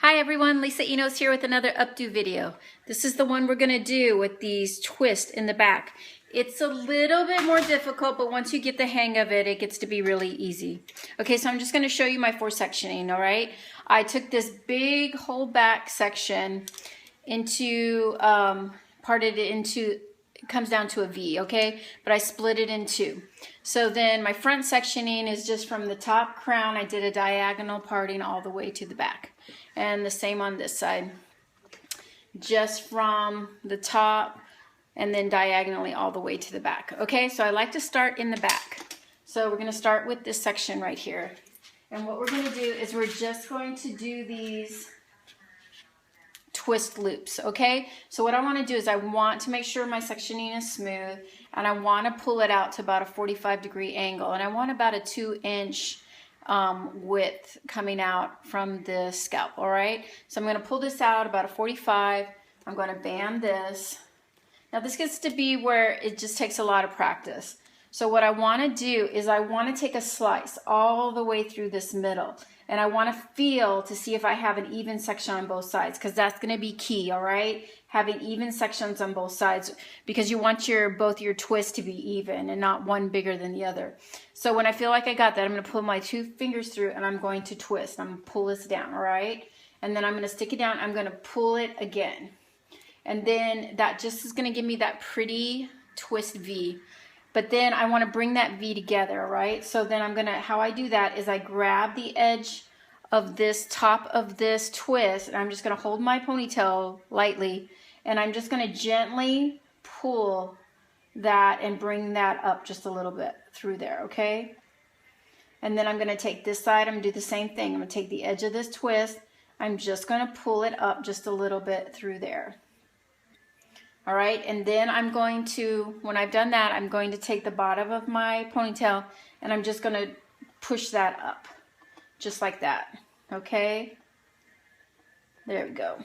Hi everyone, Lisa Enos here with another Updo video. This is the one we're going to do with these twists in the back. It's a little bit more difficult, but once you get the hang of it, it gets to be really easy. Okay, so I'm just going to show you my 4-sectioning, all right? I took this big whole back section into, parted it into, it comes down to a V, okay? But I split it in two. So then my front sectioning is just from the top crown, I did a diagonal parting all the way to the back. And the same on this side. Just from the top and then diagonally all the way to the back. Okay, so I like to start in the back. So we're going to start with this section right here. And what we're going to do is we're just going to do these twist loops, okay? So what I want to do is I want to make sure my sectioning is smooth, and I want to pull it out to about a 45-degree angle, and I want about a 2-inch width coming out from the scalp, all right? So I'm going to pull this out about a 45. I'm going to band this. Now this gets to be where it just takes a lot of practice. So what I want to do is I want to take a slice all the way through this middle, and I want to feel to see if I have an even section on both sides, because that's going to be key, all right? Having even sections on both sides, because you want both your twists to be even and not one bigger than the other. So when I feel like I got that, I'm going to pull my 2 fingers through and I'm going to twist. I'm going to pull this down, all right? And then I'm going to stick it down. I'm going to pull it again. And then that just is going to give me that pretty twist V. But then I want to bring that V together, all right? So then I'm going to, how I do that is I grab the edge of this top of this twist, and I'm just going to hold my ponytail lightly, and I'm just going to gently pull that and bring that up just a little bit through there, okay? And then I'm going to take this side, I'm going to do the same thing. I'm going to take the edge of this twist, I'm just going to pull it up just a little bit through there. All right, and then I'm going to, when I've done that, I'm going to take the bottom of my ponytail and I'm just going to push that up, just like that, okay? There we go.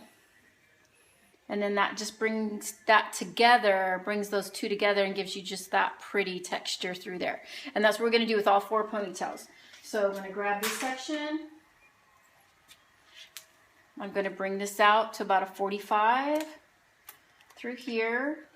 And then that just brings that together, brings those two together and gives you just that pretty texture through there. And that's what we're going to do with all 4 ponytails. So I'm going to grab this section. I'm going to bring this out to about a 45 through here.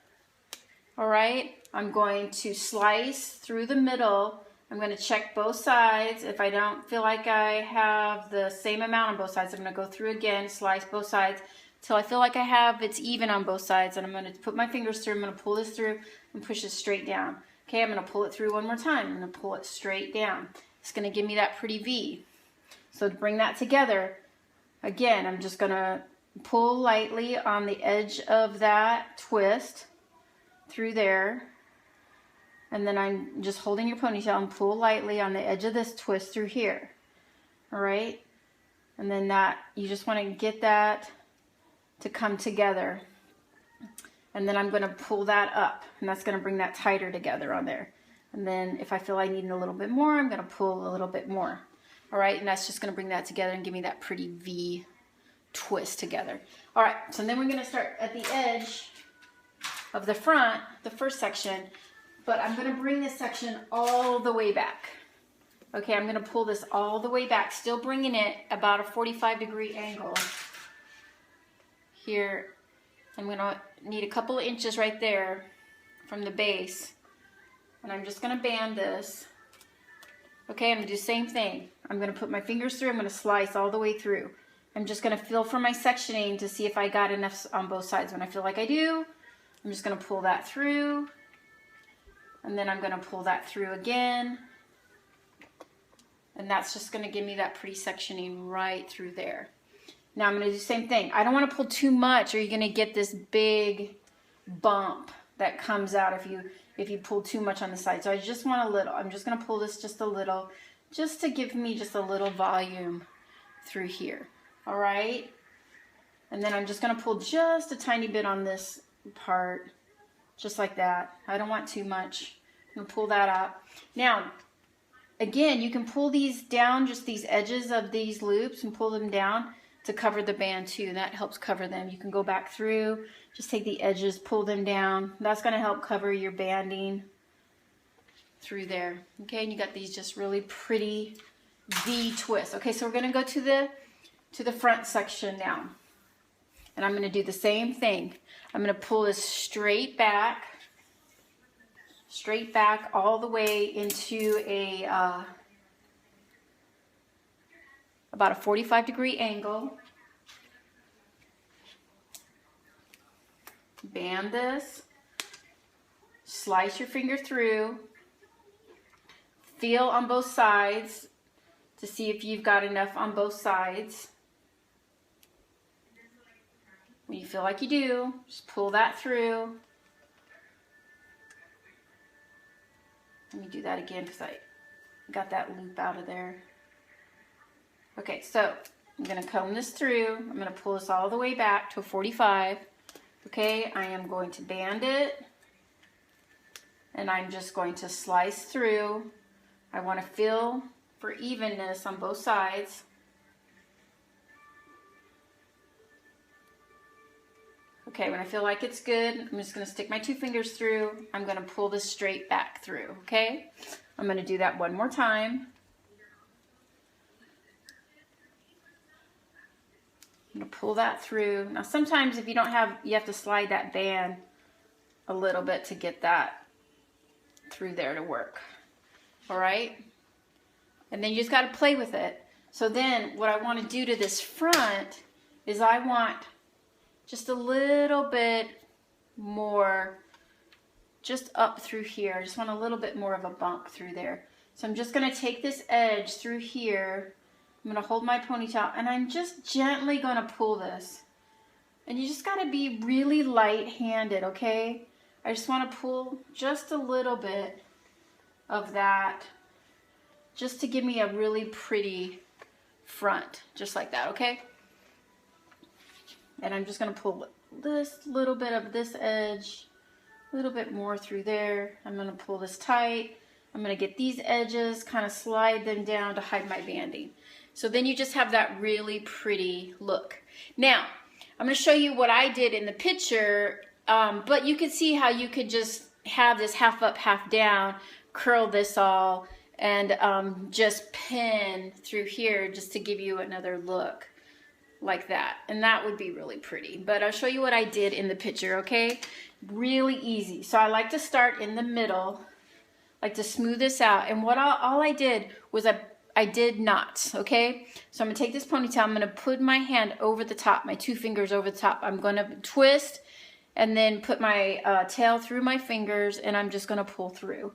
All right, I'm going to slice through the middle. I'm going to check both sides. If I don't feel like I have the same amount on both sides, I'm going to go through again, slice both sides till I feel like I have it's even on both sides, and I'm going to put my fingers through. I'm going to pull this through and push it straight down. Okay, I'm going to pull it through one more time. I'm going to pull it straight down. It's going to give me that pretty V. So to bring that together, again, I'm just going to pull lightly on the edge of that twist through there, and then I'm just holding your ponytail and pull lightly on the edge of this twist through here. All right, and then that, you just want to get that to come together, and then I'm going to pull that up, and that's going to bring that tighter together on there. And then if I feel I need a little bit more, I'm going to pull a little bit more. All right, and that's just going to bring that together and give me that pretty V twist together. All right, so then we're going to start at the edge of the front, the first section, but I'm going to bring this section all the way back. Okay, I'm going to pull this all the way back, still bringing it about a 45-degree angle. Here, I'm going to need a couple of inches right there from the base, and I'm just going to band this. Okay, I'm going to do the same thing. I'm going to put my fingers through, I'm going to slice all the way through. I'm just going to feel for my sectioning to see if I got enough on both sides. When I feel like I do, I'm just going to pull that through, and then I'm going to pull that through again, and that's just going to give me that pretty sectioning right through there. Now I'm going to do the same thing. I don't want to pull too much, or you're going to get this big bump that comes out if you pull too much on the side. So I just want a little. I'm just going to pull this just a little, just to give me just a little volume through here. All right, and then I'm just going to pull just a tiny bit on this part, just like that. I don't want too much. I'm going to pull that up. Now, again, you can pull these down, just these edges of these loops, and pull them down to cover the band too. That helps cover them. You can go back through, just take the edges, pull them down. That's going to help cover your banding through there. Okay, and you got these just really pretty V twists. Okay, so we're going to go to the to the front section now. And I'm going to do the same thing. I'm going to pull this straight back all the way into a about a 45-degree angle. Band this, slice your finger through, feel on both sides to see if you've got enough on both sides. When you feel like you do, just pull that through. Let me do that again because I got that loop out of there. Okay, so I'm going to comb this through. I'm going to pull this all the way back to a 45. Okay, I am going to band it, and I'm just going to slice through. I want to feel for evenness on both sides. Okay, when I feel like it's good, I'm just going to stick my 2 fingers through. I'm going to pull this straight back through, okay? I'm going to do that one more time. I'm going to pull that through. Now sometimes if you don't have, you have to slide that band a little bit to get that through there to work. All right? And then you just got to play with it. So then what I want to do to this front is I want just a little bit more just up through here. I just want a little bit more of a bump through there. So I'm just going to take this edge through here. I'm going to hold my ponytail and I'm just gently going to pull this. And you just got to be really light-handed, okay? I just want to pull just a little bit of that just to give me a really pretty front, just like that, okay? And I'm just going to pull this little bit of this edge, a little bit more through there. I'm going to pull this tight. I'm going to get these edges, kind of slide them down to hide my banding. So then you just have that really pretty look. Now, I'm going to show you what I did in the picture, but you can see how you could just have this half up, half down, curl this all, and just pin through here just to give you another look like that. And that would be really pretty. But I'll show you what I did in the picture, okay? Really easy. So I like to start in the middle, like to smooth this out. And what all I did was I did knots, okay? So I'm gonna take this ponytail, I'm gonna put my hand over the top, my 2 fingers over the top. I'm gonna twist and then put my tail through my fingers, and I'm just gonna pull through.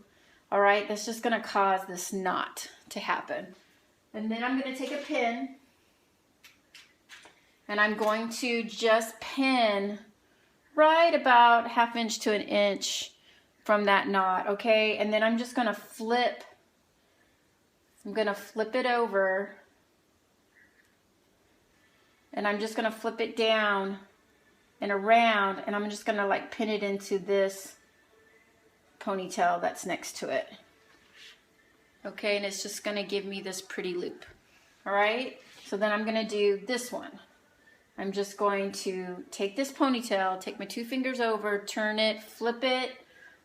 All right, that's just gonna cause this knot to happen. And then I'm gonna take a pin and I'm going to just pin right about 1/2 inch to 1 inch from that knot, okay? And then I'm just gonna flip. I'm gonna flip it over, and I'm just gonna flip it down and around, and I'm just gonna like pin it into this ponytail that's next to it. Okay, and it's just gonna give me this pretty loop. All right, so then I'm gonna do this one. I'm just going to take this ponytail, take my 2 fingers over, turn it, flip it,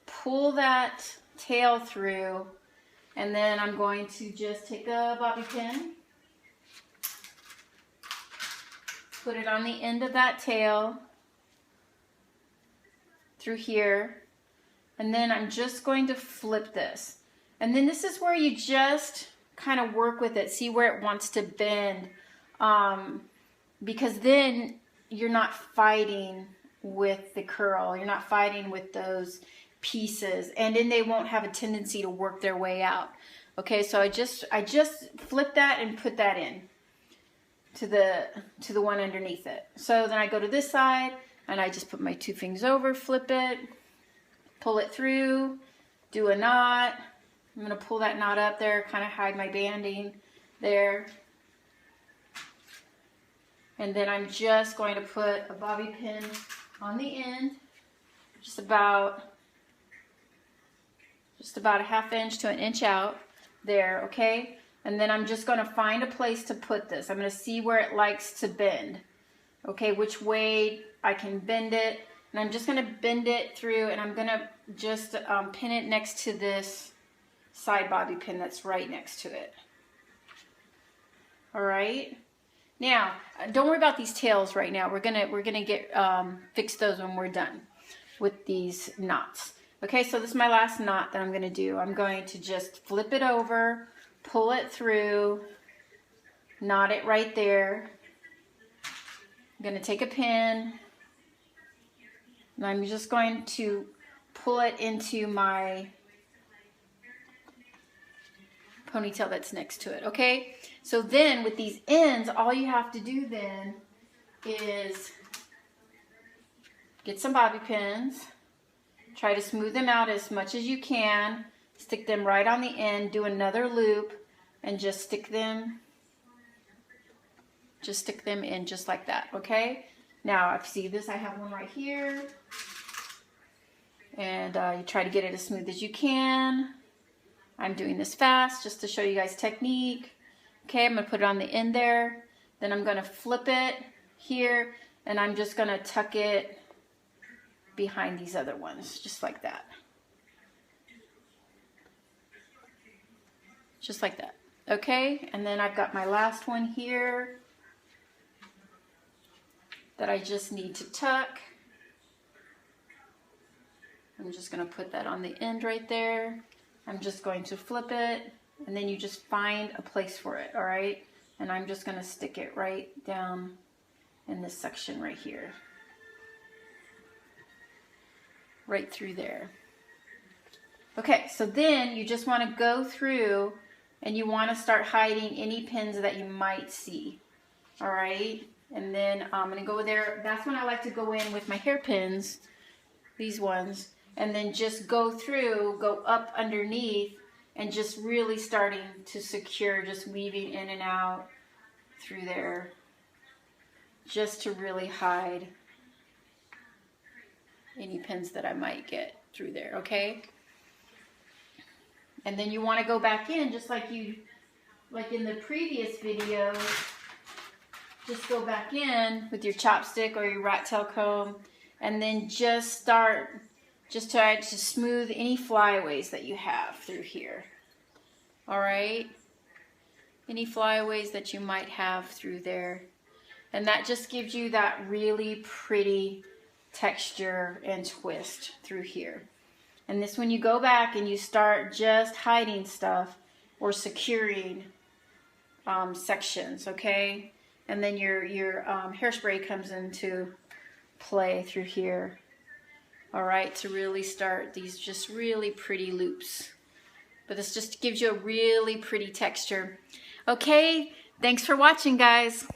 pull that tail through, and then I'm going to just take a bobby pin, put it on the end of that tail through here, and then I'm just going to flip this. And then this is where you just kind of work with it, see where it wants to bend, because then you're not fighting with the curl, you're not fighting with those pieces, and then they won't have a tendency to work their way out. Okay, so I just flip that and put that in to the one underneath it. So then I go to this side and I just put my 2 fingers over, flip it, pull it through, do a knot. I'm going to pull that knot up there, kind of hide my banding there. And then I'm just going to put a bobby pin on the end, just about a 1/2 inch to 1 inch out there, okay? And then I'm just going to find a place to put this. I'm going to see where it likes to bend, okay, which way I can bend it. And I'm just going to bend it through, and I'm going to just pin it next to this side bobby pin that's right next to it. All right? Now, don't worry about these tails right now. We're gonna get fix those when we're done with these knots. Okay, so this is my last knot that I'm gonna do. I'm going to just flip it over, pull it through, knot it right there. I'm gonna take a pin, and I'm just going to pull it into my ponytail that's next to it, okay? So then with these ends, all you have to do then is get some bobby pins, try to smooth them out as much as you can, stick them right on the end, do another loop, and just stick them in just like that, okay? Now, if you see this, I have one right here, and you try to get it as smooth as you can. I'm doing this fast just to show you guys technique. Okay, I'm gonna put it on the end there. Then I'm gonna flip it here, and I'm just gonna tuck it behind these other ones, just like that. Just like that, okay? And then I've got my last one here that I just need to tuck. I'm just gonna put that on the end right there. I'm just going to flip it, and then you just find a place for it, all right? And I'm just gonna stick it right down in this section right here. Right through there. Okay, so then you just wanna go through and you wanna start hiding any pins that you might see, all right? And then I'm gonna go there. That's when I like to go in with my hairpins, these ones, and then just go through, go up underneath, and just really starting to secure, just weaving in and out through there, just to really hide any pins that I might get through there, okay? And then you want to go back in just like in the previous video, just go back in with your chopstick or your rat tail comb, and then just try to smooth any flyaways that you have through here. All right? Any flyaways that you might have through there. And that just gives you that really pretty texture and twist through here. And this, when you go back and you start just hiding stuff or securing sections, okay? And then your hairspray comes into play through here. All right, to really start these just really pretty loops. But this just gives you a really pretty texture. Okay, thanks for watching, guys.